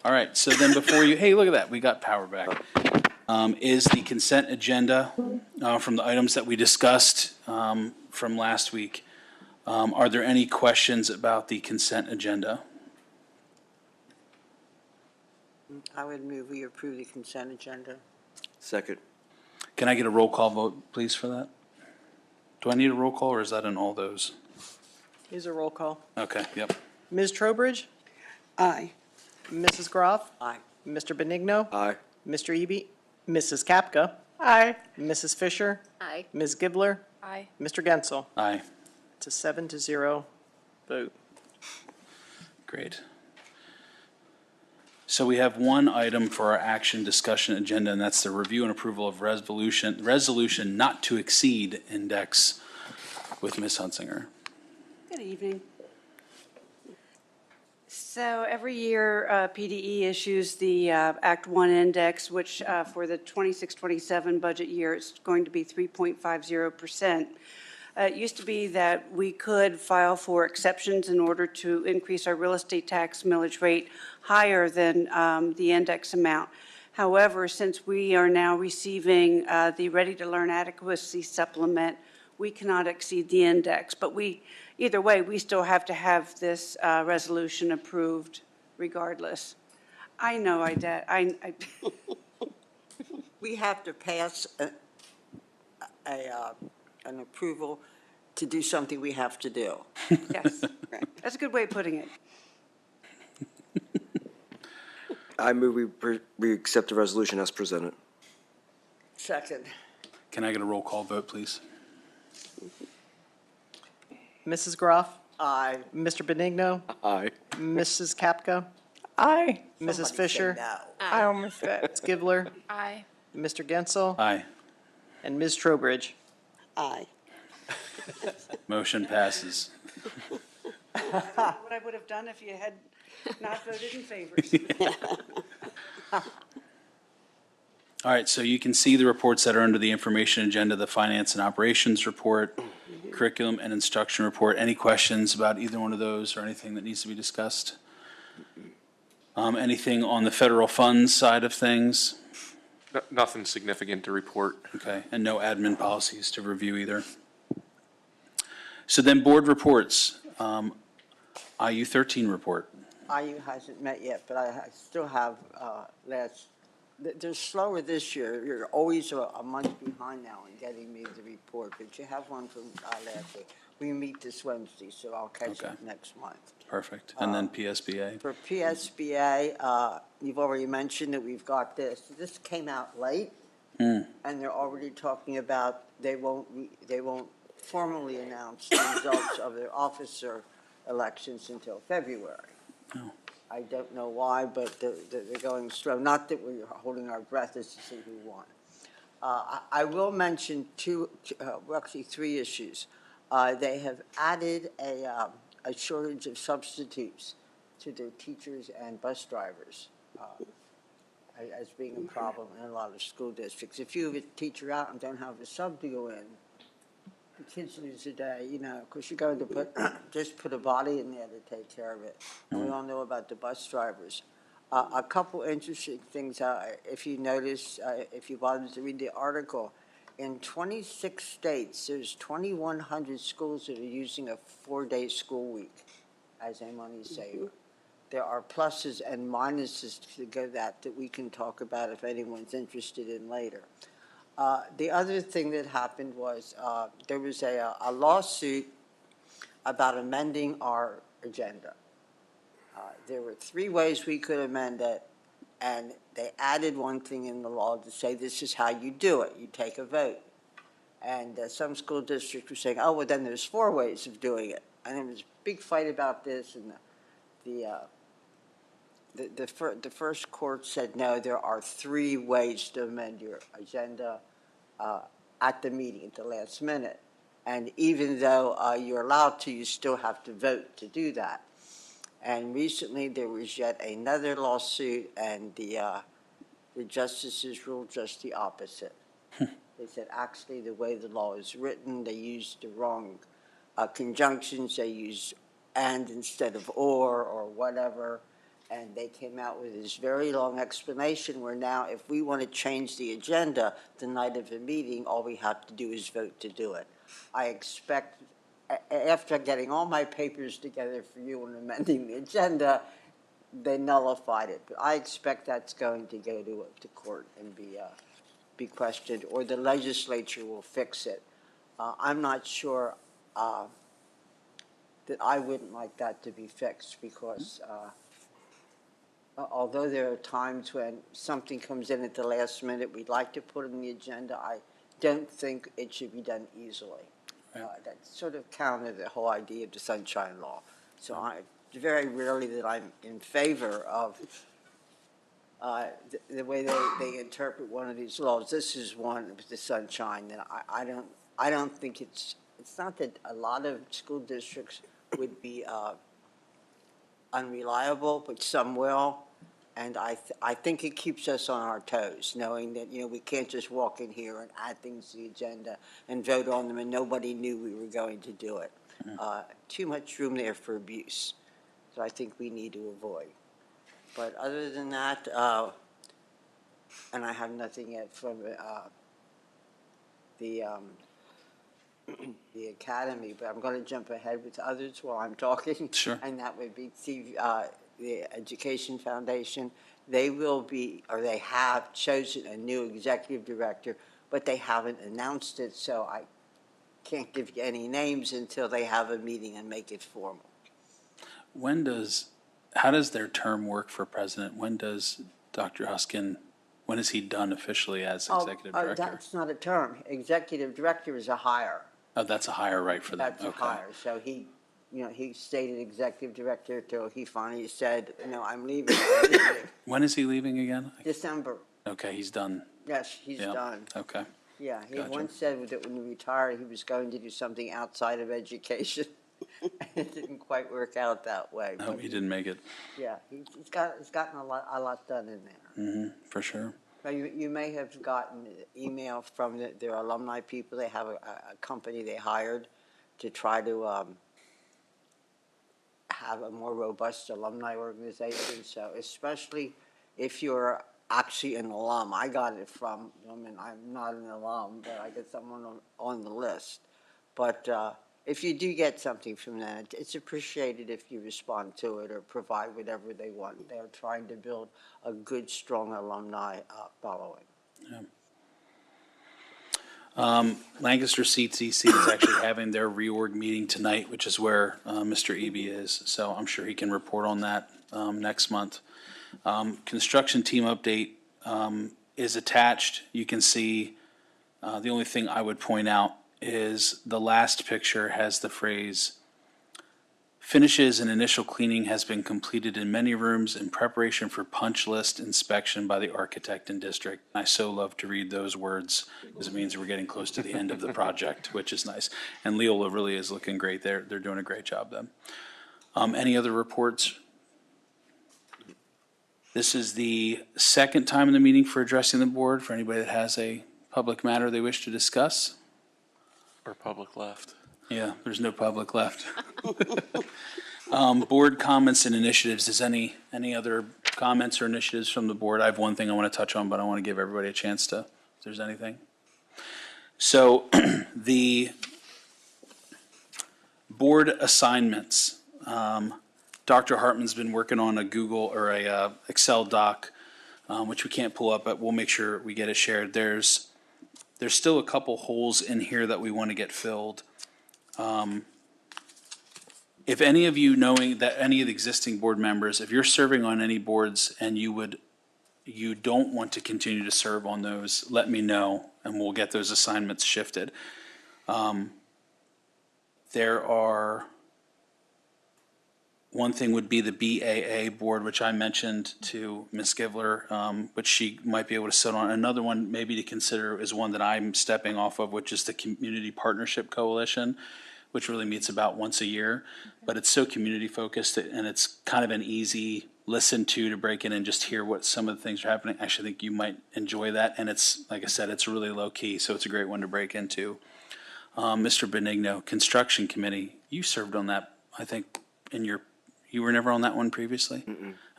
All right, so then before you, hey, look at that, we got power back. Is the consent agenda from the items that we discussed from last week. Are there any questions about the consent agenda? I would move we approve the consent agenda. Second. Can I get a roll call vote, please, for that? Do I need a roll call, or is that in all those? Here's a roll call. Okay, yep. Ms. Trowbridge? Aye. Mrs. Groff? Aye. Mr. Benigno? Aye. Mr. Eby? Mrs. Kapka? Aye. Mrs. Fisher? Aye. Ms. Gibler? Aye. Mr. Gensel? Aye, It's a 7-0 vote. great. So we have one item for our action discussion agenda, and that's the review and approval of resolution not to exceed index with Ms. Hunsinger. Good evening. So every year, PDE issues the Act 1 index, which for the 26-27 budget year, it's going to be 3.50%. It used to be that we could file for exceptions in order to increase our real estate tax millage rate higher than the index amount. However, since we are now receiving the Ready to Learn Adequacy Supplement, we cannot exceed the index. But either way, we still have to have this resolution approved regardless. I know We have to pass an approval to do something we have to do. Yes, right. That's a good way of putting it. I move we accept the resolution as presented. Second. Can I get a roll call vote, please? Mrs. Groff? Aye. Mr. Benigno? Aye. Mrs. Kapka? Aye. Mrs. Somebody say Fisher? no. I almost did. Ms. Gibler? Aye. Mr. Gensel? Aye, And Ms. Trowbridge? Aye. motion passes. What I would have done if you had not voted in favor. All right, so you can see the reports that are under the information agenda, the finance and operations report, curriculum and instruction report. Any questions about either one of those or anything that needs to be discussed? Anything on the federal funds side of things? Nothing significant to report. Okay, and no admin policies to review either. So then board reports, IU 13 report. IU hasn't met yet, but I still have they're slower this year. You're always a month behind now in getting me the report, but you have one from last week. We meet this Wednesday, so I'll catch Okay. it next month. Perfect. And then PSBA. For PSBA, you've already mentioned that we've got this. This came out late, and they're already talking about they won't formally announce the results of their officer elections until February. Oh. I don't know why, but they're going slow. Not that we're holding our breath as to see who won. I will mention actually three issues. They have added a shortage of substitutes to their teachers and bus drivers as being a problem in a lot of school districts. If you have a teacher out and don't have a sub to go in, the kids lose a day, because you're going to just put a body in there to take care of it. And we all know about the bus drivers. A couple interesting things, if you notice, if you bothered to read the article, in 26 states, there's 2,100 schools that are using a 4-day school week as a money saver. There are pluses and minuses to that we can talk about if anyone's interested in later. The other thing that happened was there was a lawsuit about amending our agenda. There were 3 ways we could amend it, and they added one thing in the law to say this is how you do it. You take a vote. And some school districts were saying, oh, well, then there's 4 ways of doing it. And there was a big fight about this, and the first court said, no, there are 3 ways to amend your agenda at the meeting at the last minute. And even though you're allowed to, you still have to vote to do that. And recently there was yet another lawsuit, and the justices ruled just the opposite. They said actually the way the law is written, they used the wrong conjunctions. They used and instead of or whatever. And they came out with this very long explanation where now if we want to change the agenda the night of the meeting, all we have to do is vote to do it. I expect, after getting all my papers together for you and amending the agenda, they nullified it. But I expect that's going to go to court and be questioned, or the legislature will fix it. I'm not sure that I wouldn't like that to be fixed, because although there are times when something comes in at the last minute we'd like to put on the agenda, I don't think it should be done easily. That's sort of counter the whole idea of the Sunshine Law. So very rarely that I'm in favor of the way they interpret one of these laws. This is one with the Sunshine that I don't think it's not that a lot of school districts would be unreliable, but some will. And I think it keeps us on our toes, knowing that, we can't just walk in here and add things to the agenda and vote on them and nobody knew we were going to do it. Too much room there for abuse. So I think we need to avoid. But other than that, and I have nothing yet from the academy, but I'm going to jump ahead with others while I'm talking. Sure. And that would be the Education Foundation. They will be, or they have chosen a new executive director, but they haven't announced it, so I can't give you any names until they have a meeting and make it formal. How does their term work for president? When does Dr. Huskin, when is he done officially as executive director? That's not a term. Executive director is a hire. Oh, that's a hire right for them. That's a hire. So he stayed executive director till he finally said, I'm leaving. When is he leaving again? December. Okay, he's done. Yes, he's done. Okay. Yeah, he Gotcha. once said that when he retired, he was going to do something outside of education. It didn't quite work out that way. No, he didn't make it. Yeah, he's gotten a lot done in there. For sure. Now, you may have gotten email from their alumni people. They have a company they hired to try to have a more robust alumni organization. So especially if you're actually an alum. I got it from them, and I'm not an alum, but I get someone on the list. But if you do get something from that, it's appreciated if you respond to it or provide whatever they want. They're trying to build a good, strong alumni following. Yeah. Lancaster CTC is actually having their reorg meeting tonight, which is where Mr. Eby is. So I'm sure he can report on that next month. Construction team update is attached. You can see the only thing I would point out is the last picture has the phrase, finishes and initial cleaning has been completed in many rooms in preparation for punch list inspection by the architect and district. I so love to read those words because it means we're getting close to the end of the project, which is nice. And Leola really is looking great. They're doing a great job then. Any other reports? This is the second time in the meeting for addressing the board for anybody that has a public matter they wish to discuss. Or public left. Yeah, there's no public left. Board comments and initiatives. Is any other comments or initiatives from the board? I have one thing I want to touch on, but I want to give everybody a chance to, if there's anything. So the board assignments. Dr. Hartman's been working on a Google or a Excel doc, which we can't pull up, but we'll make sure we get it shared. There's still a couple holes in here that we want to get filled. If any of you, knowing that any of the existing board members, if you're serving on any boards and you don't want to continue to serve on those, let me know and we'll get those assignments shifted. One thing would be the BAA board, which I mentioned to Ms. Givler, which she might be able to sit on. Another one maybe to consider is one that I'm stepping off of, which is the Community Partnership Coalition, which really meets about once a year. But it's so community focused and it's kind of an easy listen to break in and just hear what some of the things are happening. I actually think you might enjoy that. And it's, like I said, it's really low key, so it's a great one to break into. Mr. Benigno, Construction Committee, you served on that, I think, you were never on that one previously?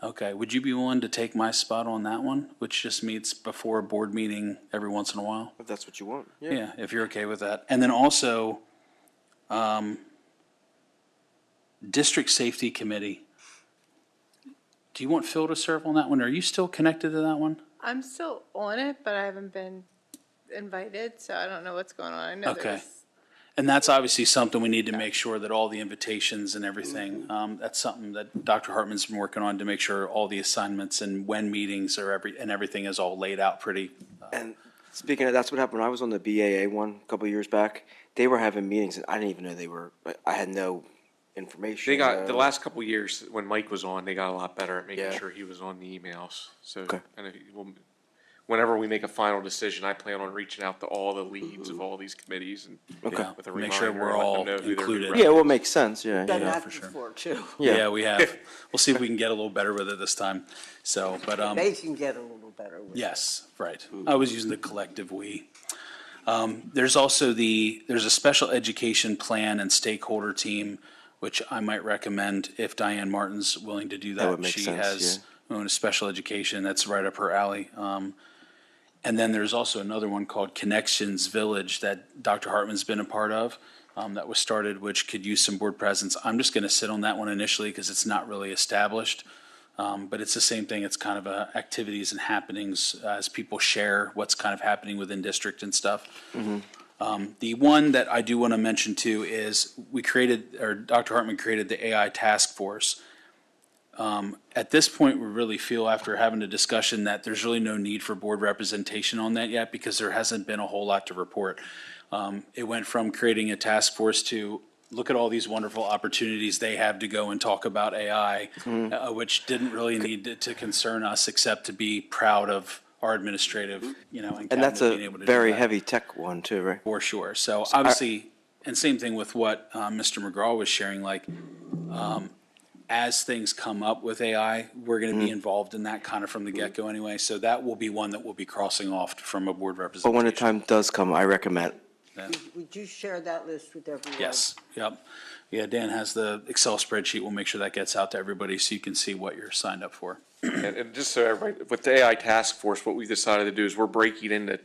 Okay, would you be willing to take my spot on that one, which just meets before a board meeting every once in a while? If that's what you want. Yeah, if you're okay with that. And then also, District Safety Committee. Do you want Phil to serve on that one? Are you still connected to that one? I'm still on it, but I haven't been invited, so I don't know what's going on. I know Okay. And that's obviously something we need to make sure that all the invitations and everything, that's something that Dr. Hartman's been working on to make sure all the assignments and when meetings are everything is all laid out pretty. And speaking of, that's what happened when I was on the BAA one a couple of years back. They were having meetings, and I didn't even know they were. I had no information. They got, the last couple of years, when Mike was on, they got a lot better at making Yeah. sure he was on the emails. So, Okay. and whenever we make a final decision, I plan on reaching out to all the leads of all these committees and Okay. with a Make sure reminder, we're let all them know who they're included. Yeah, well, it makes sense. Yeah, Done yeah. that for sure. before, too. Yeah, we have. We'll see if we can get a little better with it this time. So, but, They can get a little better with it. yes, right. I was using the collective we. There's also there's a special education plan and stakeholder team, which I might recommend if Diane Martin's willing to do that. That would make She sense, has owned a special education, that's right up her alley. And then there's also another one called Connections Village that Dr. Hartman's been a part of, that was started, which could use some board presence. I'm just gonna sit on that one initially because it's not really established. But it's the same thing, it's kind of activities and happenings as people share what's kind of happening within district and stuff. The one that I do want to mention too is Dr. Hartman created the AI task force. At this point, we really feel after having a discussion that there's really no need for board representation on that yet because there hasn't been a whole lot to report. It went from creating a task force to look at all these wonderful opportunities they have to go and talk about AI, which didn't really need to concern us except to be proud of our administrative, and And that's cabinet being a able to do very that. heavy tech one too, right? For sure. So obviously, and same thing with what Mr. McGraw was sharing, as things come up with AI, we're going to be involved in that kind of from the get-go anyway. So that will be one that we'll be crossing off from a board But representation. when the time does come, I recommend. Yeah. Would you share that list with everyone? Yes, yep. Yeah, Dan has the Excel spreadsheet. We'll make sure that gets out to everybody so you can see what you're signed up for. And just so everybody, with the AI task force, what we decided to do is we're breaking into,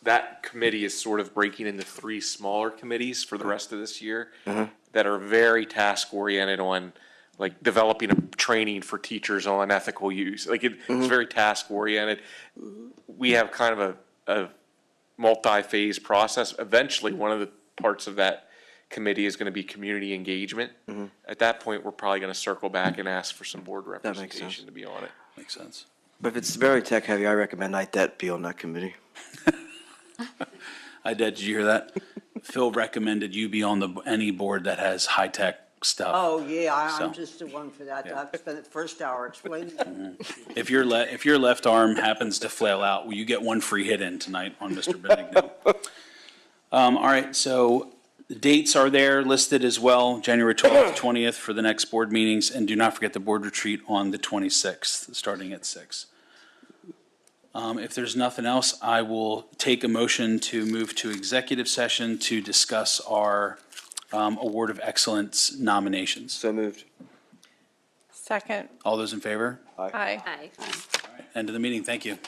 that committee is sort of breaking into 3 smaller committees for the rest of this year that are very task oriented on like developing a training for teachers on ethical use. It's very task oriented. We have kind of a multi-phase process. Eventually, one of the parts of that committee is going to be community engagement. At that point, we're probably going to circle back and ask for some board makes sense. representation to be on it. Makes sense. But if it's very tech heavy, I recommend IDET be on that committee. Did you hear that? Phil recommended you be on any board that has high-tech stuff. Oh, yeah, I'm So- just the one for that. Yeah. I've spent the first hour explaining it. If your left arm happens to flail out, well, you get one free hit in tonight on Mr. Benigno. All right, so the dates are there listed as well, January 12th, 20th for the next board meetings, and do not forget the board retreat on the 26th, starting at 6. If there's nothing else, I will take a motion to move to executive session to discuss our Award of Excellence nominations. So moved. Second. All those in favor? Aye. Aye. End of the meeting, thank you.